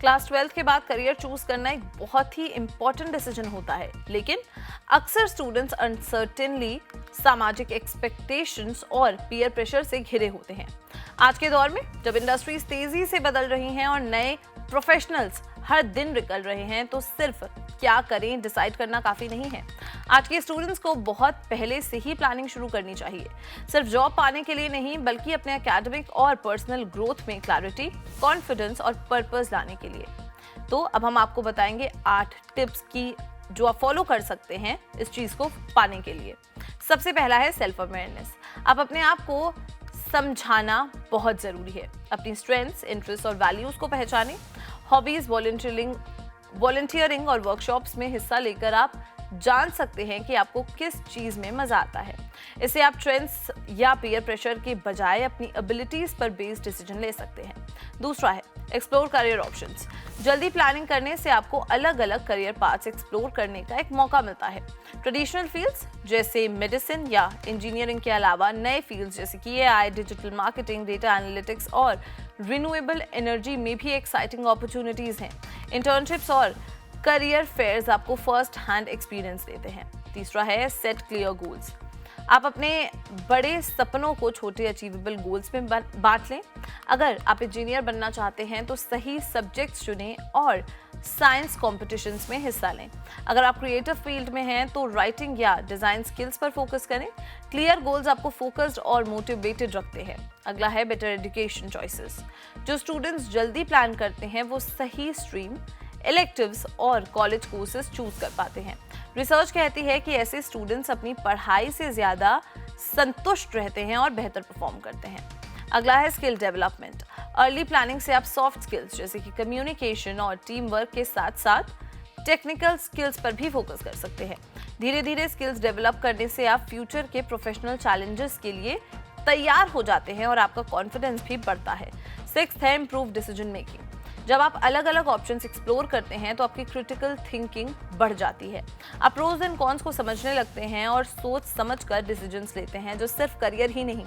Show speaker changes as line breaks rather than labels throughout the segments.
Class 12 के बाद career choose करना एक बहुत ही इंपॉर्टेंट डिसीजन होता है, लेकिन अक्सर स्टूडेंट्स अनसर्टेनली सामाजिक एक्सपेक्टेशंस और पीयर प्रेशर से घिरे होते हैं। आज के दौर में जब इंडस्ट्रीज तेजी से बदल रही हैं और नए प्रोफेशनल्स हर दिन निकल रहे हैं, तो सिर्फ क्या करें डिसाइड करना काफी नहीं है। आज के स्टूडेंट्स को बहुत पहले से ही प्लानिंग शुरू करनी चाहिए, सिर्फ जॉब पाने के लिए नहीं, बल्कि अपने एकेडमिक और पर्सनल ग्रोथ में क्लैरिटी, कॉन्फिडेंस और पर्पस लाने के लिए। तो अब हम आपको बताएंगे 8 टिप्स की जो आप फॉलो कर सकते हैं इस चीज को पाने के लिए। सबसे पहला है सेल्फ अवेयरनेस। आप अपने आप को समझाना बहुत जरूरी है। अपनी स्ट्रेंथ्स, इंटरेस्ट और वैल्यूज को पहचानें। हॉबीज, वॉलंटियरिंग और वर्कशॉप्स में हिस्सा लेकर आप जान सकते हैं कि आपको किस चीज में मजा आता है। इससे आप ट्रेंड्स या पीयर प्रेशर के बजाय अपनी एबिलिटीज पर बेस्ड डिसीजन ले सकते हैं। दूसरा है एक्सप्लोर करियर ऑप्शंस। जल्दी प्लानिंग करने से आपको अलग अलग करियर पाथ्स एक्सप्लोर करने का एक मौका मिलता है। ट्रेडिशनल फील्ड्स जैसे मेडिसिन या इंजीनियरिंग के अलावा नए फील्ड्स जैसे कि AI, digital marketing, data analytics और रिन्यूएबल एनर्जी में भी एक्साइटिंग अपॉर्चुनिटीज हैं। इंटर्नशिप्स और करियर फेयर्स आपको फर्स्ट हैंड एक्सपीरियंस देते हैं। तीसरा है सेट क्लियर गोल्स। आप अपने बड़े सपनों को छोटे अचीवेबल गोल्स में बांट लें। अगर आप इंजीनियर बनना चाहते हैं तो सही सब्जेक्ट्स चुनें और साइंस कॉम्पिटिशन्स में हिस्सा लें। अगर आप क्रिएटिव फील्ड में हैं तो राइटिंग या डिजाइन स्किल्स पर फोकस करें। क्लियर गोल्स आपको फोकस्ड और मोटिवेटेड रखते हैं। अगला है बेटर एजुकेशन चॉइसेस। जो स्टूडेंट्स जल्दी प्लान करते हैं वो सही स्ट्रीम, इलेक्टिव्स और कॉलेज कोर्सेज चूज कर पाते हैं। रिसर्च कहती है कि ऐसे स्टूडेंट्स अपनी पढ़ाई से ज्यादा संतुष्ट रहते हैं और बेहतर परफॉर्म करते हैं। अगला है स्किल डेवलपमेंट। अर्ली प्लानिंग से आप सॉफ्ट स्किल्स जैसे कि कम्युनिकेशन और टीम वर्क के साथ साथ टेक्निकल स्किल्स पर भी फोकस कर सकते हैं। धीरे धीरे स्किल्स डेवलप करने से आप फ्यूचर के प्रोफेशनल चैलेंजेस के लिए तैयार हो जाते हैं और आपका कॉन्फिडेंस भी बढ़ता है। 6th है इम्प्रूव डिसीजन मेकिंग। जब आप अलग अलग ऑप्शंस एक्सप्लोर करते हैं तो आपकी क्रिटिकल थिंकिंग बढ़ जाती है। आप प्रोज एंड कॉन्स को समझने लगते हैं और सोच समझकर डिसीजंस लेते हैं, जो सिर्फ करियर ही नहीं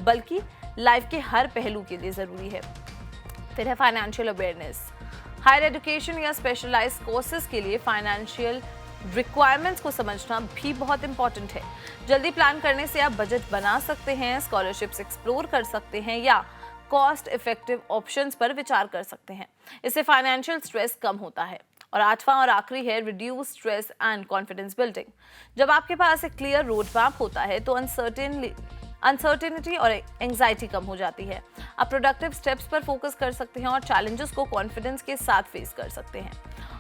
बल्कि लाइफ के हर पहलू के लिए जरूरी है। फिर है फाइनेंशियल अवेयरनेस। हायर एजुकेशन या स्पेशलाइज्ड कोर्सेज के लिए फाइनेंशियल रिक्वायरमेंट्स को समझना भी बहुत इंपॉर्टेंट है। जल्दी प्लान करने से आप बजट बना सकते हैं, स्कॉलरशिप्स एक्सप्लोर कर सकते हैं या कॉस्ट इफेक्टिव ऑप्शंस पर विचार कर सकते हैं। इससे फाइनेंशियल स्ट्रेस कम होता है। और 8वां और आखिरी है reduce stress and confidence building. जब आपके पास एक क्लियर रोड मैप होता है तो अनसर्टेनिटी और एंजाइटी कम हो जाती है। आप प्रोडक्टिव स्टेप्स पर फोकस कर सकते हैं और चैलेंजेस को कॉन्फिडेंस के साथ फेस कर सकते हैं।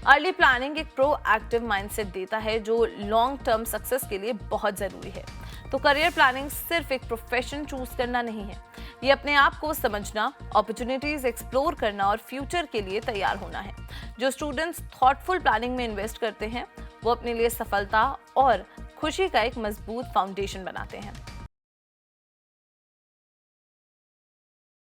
अर्ली प्लानिंग एक प्रोएक्टिव माइंडसेट देता है जो लॉन्ग टर्म सक्सेस के लिए बहुत जरूरी है। तो करियर प्लानिंग सिर्फ एक प्रोफेशन चूज करना नहीं है, ये अपने आप को समझना, अपॉर्चुनिटीज एक्सप्लोर करना और फ्यूचर के लिए तैयार होना है। जो स्टूडेंट्स थॉटफुल प्लानिंग में इन्वेस्ट करते हैं वो अपने लिए सफलता और खुशी का एक मजबूत फाउंडेशन बनाते हैं।